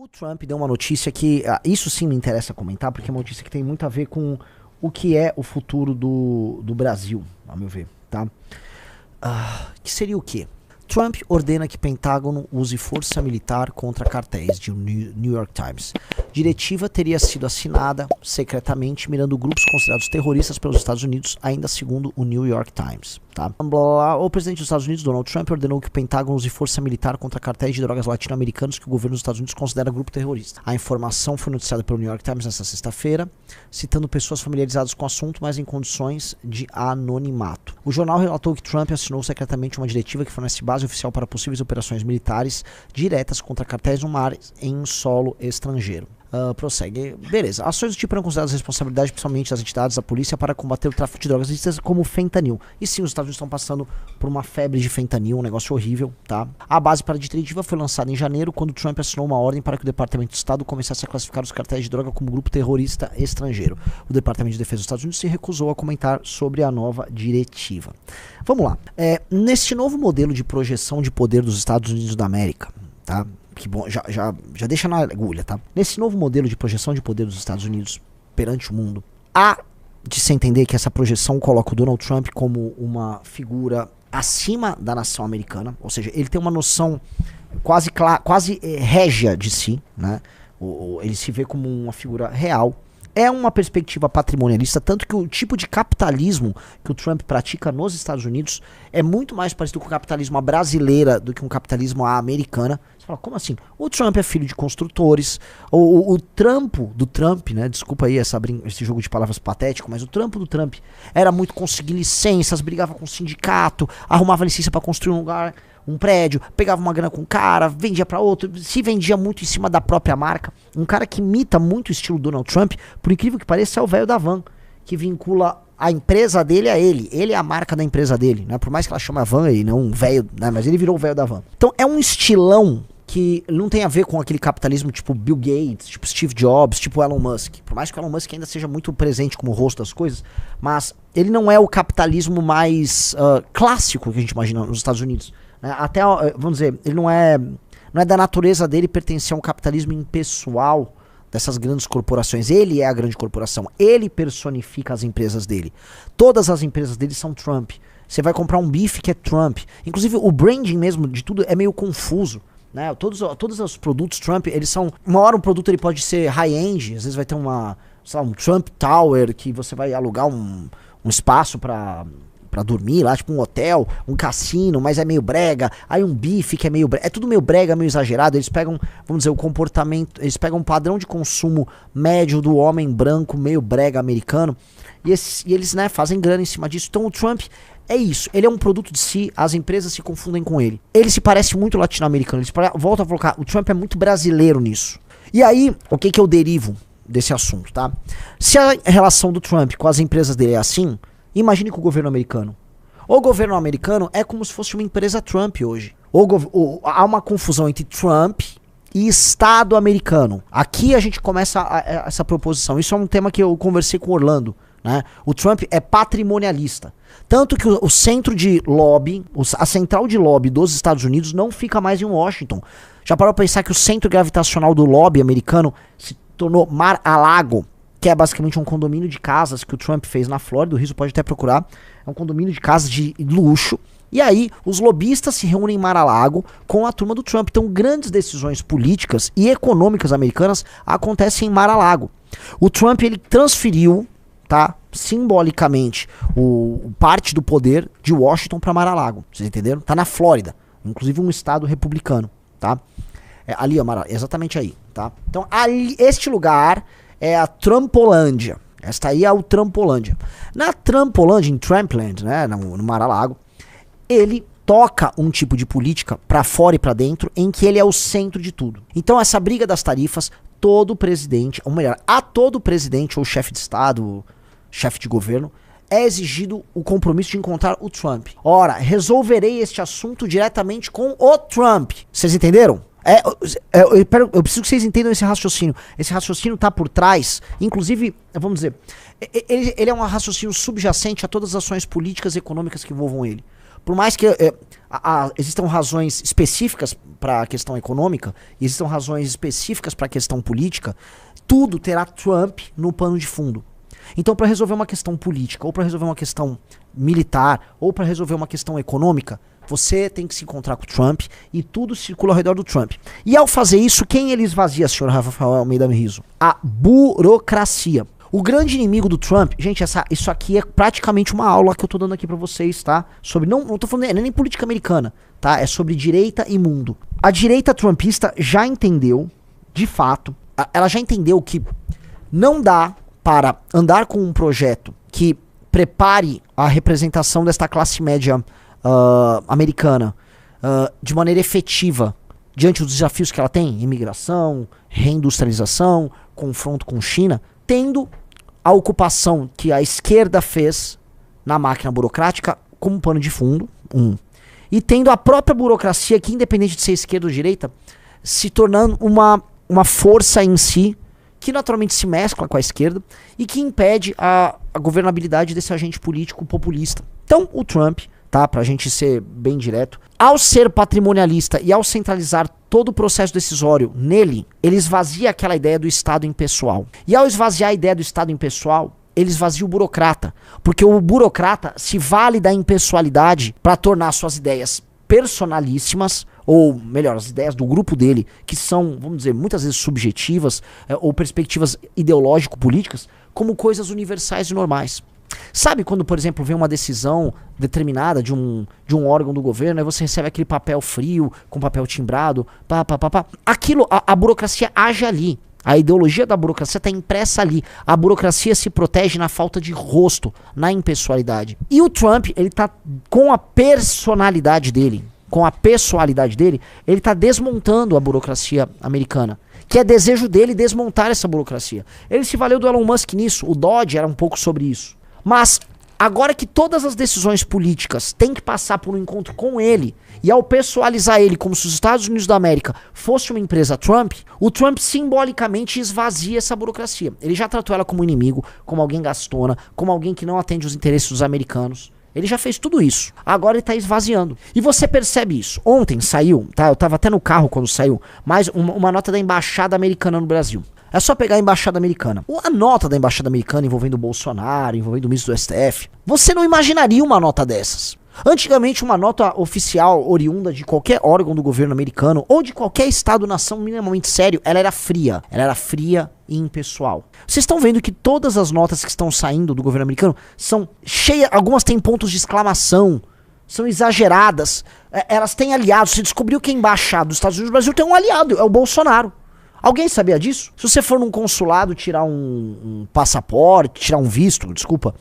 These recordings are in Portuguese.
O Trump deu uma notícia que, isso sim me interessa comentar, porque é uma notícia que tem muito a ver com o que é o futuro do Brasil, a meu ver, tá? Que seria o quê? Trump ordena que Pentágono use força militar contra cartéis, de New York Times. Diretiva teria sido assinada secretamente mirando grupos considerados terroristas pelos Estados Unidos, ainda segundo o New York Times. Tá? O presidente dos Estados Unidos, Donald Trump, ordenou que o Pentágono use força militar contra cartéis de drogas latino-americanos que o governo dos Estados Unidos considera grupo terrorista. A informação foi noticiada pelo New York Times nesta sexta-feira, citando pessoas familiarizadas com o assunto, mas em condições de anonimato. O jornal relatou que Trump assinou secretamente uma diretiva que fornece base oficial para possíveis operações militares diretas contra cartéis no mar em solo estrangeiro. Prossegue. Beleza. Ações do tipo eram consideradas responsabilidade principalmente das entidades da polícia para combater o tráfico de drogas ilícitas como o fentanil. E sim, os Estados Unidos estão passando por uma febre de fentanil, um negócio horrível, tá? A base para a diretiva foi lançada em janeiro, quando Trump assinou uma ordem para que o Departamento de Estado começasse a classificar os cartéis de droga como grupo terrorista estrangeiro. O Departamento de Defesa dos Estados Unidos se recusou a comentar sobre a nova diretiva. Vamos lá. Neste novo modelo de projeção de poder dos Estados Unidos da América, tá? Que bom, já deixa na agulha, tá? Nesse novo modelo de projeção de poder dos Estados Unidos perante o mundo, há de se entender que essa projeção coloca o Donald Trump como uma figura acima da nação americana, ou seja, ele tem uma noção quase régia de si, né? Ele se vê como uma figura real. É uma perspectiva patrimonialista, tanto que o tipo de capitalismo que o Trump pratica nos Estados Unidos é muito mais parecido com o capitalismo brasileiro do que um capitalismo americano. Você fala, como assim? O Trump é filho de construtores, o trampo do Trump, né? Desculpa aí esse jogo de palavras patético, mas o trampo do Trump era muito conseguir licenças, brigava com o sindicato, arrumava licença para construir um prédio, pegava uma grana com um cara, vendia pra outro, se vendia muito em cima da própria marca. Um cara que imita muito o estilo Donald Trump, por incrível que pareça, é o velho da van, que vincula a empresa dele a ele. Ele é a marca da empresa dele, né? Por mais que ela chame a van e não um velho, né? Mas ele virou o velho da van. Então é um estilão que não tem a ver com aquele capitalismo tipo Bill Gates, tipo Steve Jobs, tipo Elon Musk. Por mais que o Elon Musk ainda seja muito presente como rosto das coisas, mas ele não é o capitalismo mais clássico que a gente imagina nos Estados Unidos. Até, vamos dizer, ele não é da natureza dele pertencer a um capitalismo impessoal dessas grandes corporações. Ele é a grande corporação, ele personifica as empresas dele. Todas as empresas dele são Trump. Você vai comprar um bife que é Trump. Inclusive o branding mesmo de tudo é meio confuso, né? Todos os produtos Trump, eles são... Uma hora um produto ele pode ser high-end, às vezes vai ter um Trump Tower, que você vai alugar um espaço pra dormir lá, tipo um hotel, um cassino, mas é meio brega. Aí um bife que é meio brega. É tudo meio brega, meio exagerado. Eles pegam, vamos dizer, o comportamento, eles pegam um padrão de consumo médio do homem branco, meio brega americano, e eles, né, fazem grana em cima disso. Então o Trump é isso, ele é um produto de si, as empresas se confundem com ele. Ele se parece muito latino-americano, volta a colocar, o Trump é muito brasileiro nisso. E aí, o que eu derivo desse assunto, tá? Se a relação do Trump com as empresas dele é assim, imagine com o governo americano. O governo americano é como se fosse uma empresa Trump hoje. Há uma confusão entre Trump e Estado americano. Aqui a gente começa essa proposição. Isso é um tema que eu conversei com o Orlando, né? O Trump é patrimonialista. Tanto que o centro de lobby, a central de lobby dos Estados Unidos não fica mais em Washington. Já parou pra pensar que o centro gravitacional do lobby americano se tornou Mar-a-Lago, que é basicamente um condomínio de casas que o Trump fez na Flórida, o Rizzo pode até procurar. É um condomínio de casas de luxo. E aí, os lobistas se reúnem em Mar-a-Lago com a turma do Trump. Então, grandes decisões políticas e econômicas americanas acontecem em Mar-a-Lago. O Trump, ele transferiu, tá, simbolicamente, parte do poder de Washington para Mar-a-Lago. Vocês entenderam? Tá na Flórida, inclusive um estado republicano, tá? Ali, ó, exatamente aí, tá? Então, ali, este lugar é a Trumpolândia. Esta aí é o Trumpolândia. Na Trumpolândia, em Trumpland, né, no Mar-a-Lago, ele toca um tipo de política pra fora e pra dentro, em que ele é o centro de tudo. Então essa briga das tarifas, todo presidente, ou melhor, a todo presidente ou chefe de estado, chefe de governo, é exigido o compromisso de encontrar o Trump. Ora, resolverei este assunto diretamente com o Trump. Vocês entenderam? Eu preciso que vocês entendam esse raciocínio. Esse raciocínio tá por trás, inclusive, vamos dizer, ele é um raciocínio subjacente a todas as ações políticas e econômicas que envolvam ele. Por mais que existam razões específicas para a questão econômica, e existam razões específicas para a questão política, tudo terá Trump no pano de fundo. Então, para resolver uma questão política, ou para resolver uma questão militar, ou para resolver uma questão econômica, você tem que se encontrar com o Trump e tudo circula ao redor do Trump. E ao fazer isso, quem ele esvazia, senhor Rafael Almeida Riso? A burocracia. O grande inimigo do Trump, gente, isso aqui é praticamente uma aula que eu tô dando aqui pra vocês, tá? Sobre, não tô falando nem política americana, tá? É sobre direita e mundo. A direita trumpista já entendeu, de fato, ela já entendeu que não dá para andar com um projeto que prepare a representação desta classe média americana de maneira efetiva diante dos desafios que ela tem, imigração, reindustrialização, confronto com China, tendo a ocupação que a esquerda fez na máquina burocrática como pano de fundo, e tendo a própria burocracia que, independente de ser esquerda ou direita, se tornando uma força em si que naturalmente se mescla com a esquerda e que impede a governabilidade desse agente político populista. Então o Trump, tá, pra gente ser bem direto, ao ser patrimonialista e ao centralizar todo o processo decisório nele, ele esvazia aquela ideia do Estado impessoal. E ao esvaziar a ideia do Estado impessoal, ele esvazia o burocrata, porque o burocrata se vale da impessoalidade para tornar suas ideias personalíssimas, ou melhor, as ideias do grupo dele, que são, vamos dizer, muitas vezes subjetivas, ou perspectivas ideológico-políticas, como coisas universais e normais. Sabe quando, por exemplo, vem uma decisão determinada de um órgão do governo, aí você recebe aquele papel frio, com papel timbrado, aquilo, a burocracia age ali. A ideologia da burocracia está impressa ali. A burocracia se protege na falta de rosto, na impessoalidade. E o Trump, ele tá com a personalidade dele, com a pessoalidade dele, ele tá desmontando a burocracia americana. Que é desejo dele desmontar essa burocracia. Ele se valeu do Elon Musk nisso. O Dodge era um pouco sobre isso. Mas agora que todas as decisões políticas têm que passar por um encontro com ele, e ao pessoalizar ele como se os Estados Unidos da América fosse uma empresa Trump, o Trump simbolicamente esvazia essa burocracia. Ele já tratou ela como inimigo, como alguém gastona, como alguém que não atende os interesses dos americanos. Ele já fez tudo isso. Agora ele tá esvaziando. E você percebe isso. Ontem saiu, tá? Eu tava até no carro quando saiu, mais uma nota da embaixada americana no Brasil. É só pegar a embaixada americana. A nota da embaixada americana envolvendo o Bolsonaro, envolvendo o ministro do STF. Você não imaginaria uma nota dessas. Antigamente, uma nota oficial oriunda de qualquer órgão do governo americano ou de qualquer estado-nação minimamente sério, ela era fria. Ela era fria e impessoal. Vocês estão vendo que todas as notas que estão saindo do governo americano são cheias, algumas têm pontos de exclamação, são exageradas, elas têm aliados. Você descobriu que a embaixada dos Estados Unidos do Brasil tem um aliado, é o Bolsonaro. Alguém sabia disso? Se você for num consulado tirar um passaporte, tirar um visto, desculpa,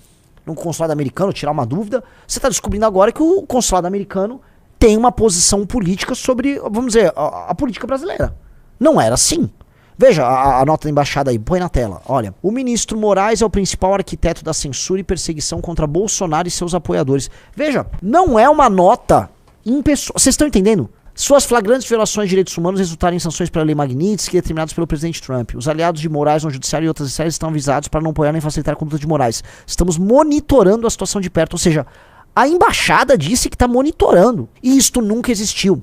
num consulado americano, tirar uma dúvida, você está descobrindo agora que o consulado americano tem uma posição política sobre, vamos dizer, a política brasileira. Não era assim. Veja a nota da embaixada aí, põe na tela. Olha, o ministro Moraes é o principal arquiteto da censura e perseguição contra Bolsonaro e seus apoiadores. Veja, não é uma nota impessoal. Vocês estão entendendo? Suas flagrantes violações de direitos humanos resultaram em sanções pela lei Magnitsky determinadas pelo presidente Trump. Os aliados de Moraes no judiciário e outras esferas estão avisados para não apoiar nem facilitar a conduta de Moraes. Estamos monitorando a situação de perto. Ou seja, a embaixada disse que está monitorando. E isto nunca existiu.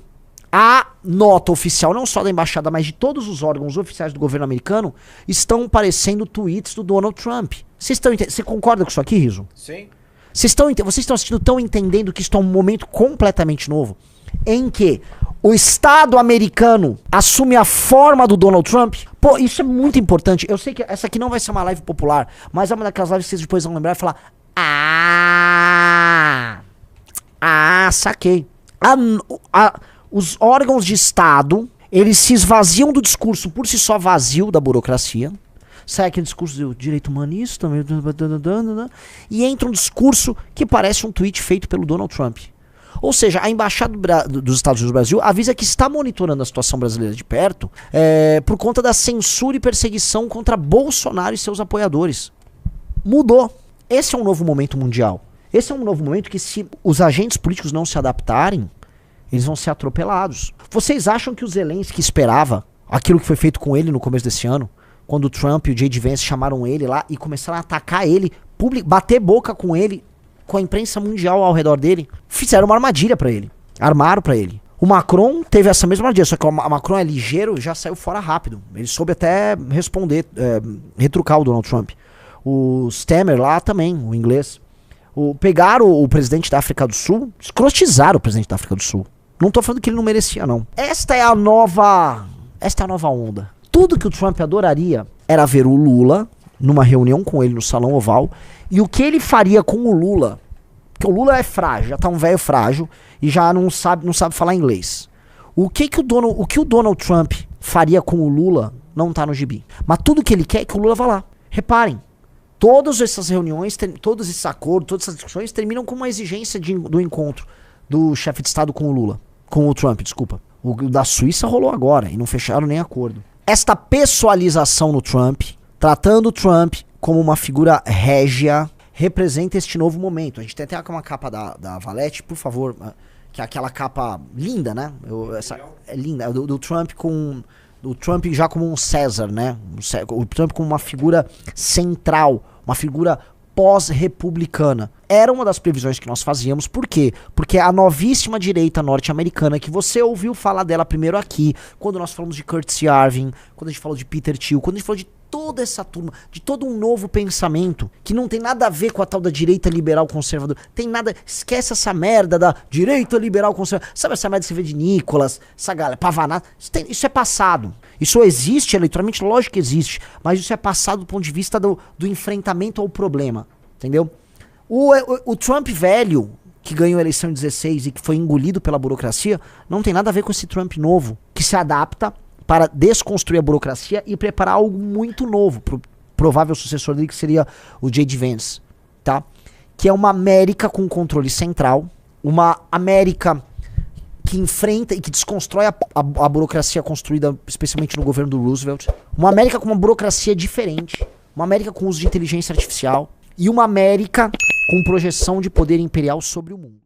A nota oficial, não só da embaixada, mas de todos os órgãos oficiais do governo americano, estão parecendo tweets do Donald Trump. Você concorda com isso aqui, Riso? Sim. Vocês estão assistindo, estão entendendo que isto é um momento completamente novo, em que o Estado americano assume a forma do Donald Trump? Pô, isso é muito importante. Eu sei que essa aqui não vai ser uma live popular, mas é uma daquelas lives que vocês depois vão lembrar e falar: saquei. Os órgãos de Estado, eles se esvaziam do discurso por si só vazio da burocracia. Sai aquele discurso do direito humanista e entra um discurso que parece um tweet feito pelo Donald Trump. Ou seja, a embaixada dos Estados Unidos do Brasil avisa que está monitorando a situação brasileira de perto por conta da censura e perseguição contra Bolsonaro e seus apoiadores. Mudou. Esse é um novo momento mundial. Esse é um novo momento que, se os agentes políticos não se adaptarem, eles vão ser atropelados. Vocês acham que o Zelensky esperava aquilo que foi feito com ele no começo desse ano? Quando o Trump e o J.D. Vance chamaram ele lá e começaram a atacar ele, bater boca com ele com a imprensa mundial ao redor dele, fizeram uma armadilha pra ele. Armaram pra ele. O Macron teve essa mesma armadilha, só que o Macron é ligeiro, já saiu fora rápido. Ele soube até responder, retrucar o Donald Trump. O Stemmer lá também, o inglês. Pegaram o presidente da África do Sul, escrotizaram o presidente da África do Sul. Não tô falando que ele não merecia, não. Esta é a nova onda. Tudo que o Trump adoraria era ver o Lula numa reunião com ele no Salão Oval, e o que ele faria com o Lula, porque o Lula é frágil, já tá um velho frágil e já não sabe falar inglês. O que o Donald Trump faria com o Lula não tá no gibi. Mas tudo que ele quer é que o Lula vá lá. Reparem, todas essas reuniões, todos esses acordos, todas essas discussões terminam com uma exigência do encontro do chefe de Estado com o Lula. Com o Trump, desculpa. O da Suíça rolou agora e não fecharam nem acordo. Esta pessoalização no Trump, tratando o Trump como uma figura régia, representa este novo momento. A gente tem até uma capa da Valete, por favor, que é aquela capa linda, né? É linda, do Trump com... O Trump já como um César, né? O Trump como uma figura central, uma figura pós-republicana. Era uma das previsões que nós fazíamos. Por quê? Porque a novíssima direita norte-americana, que você ouviu falar dela primeiro aqui, quando nós falamos de Curtis Yarvin, quando a gente falou de Peter Thiel, quando a gente falou de toda essa turma, de todo um novo pensamento, que não tem nada a ver com a tal da direita liberal conservadora, tem nada, esquece essa merda da direita liberal conservadora, sabe essa merda que você vê de Nicolas, essa galera, Pavanato, isso é passado, isso existe eleitoralmente, lógico que existe, mas isso é passado do ponto de vista do enfrentamento ao problema, entendeu? O Trump velho, que ganhou a eleição em 16 e que foi engolido pela burocracia, não tem nada a ver com esse Trump novo, que se adapta para desconstruir a burocracia e preparar algo muito novo pro provável sucessor dele, que seria o J.D. Vance, tá? Que é uma América com controle central, uma América que enfrenta e que desconstrói a burocracia construída especialmente no governo do Roosevelt, uma América com uma burocracia diferente, uma América com uso de inteligência artificial e uma América com projeção de poder imperial sobre o mundo.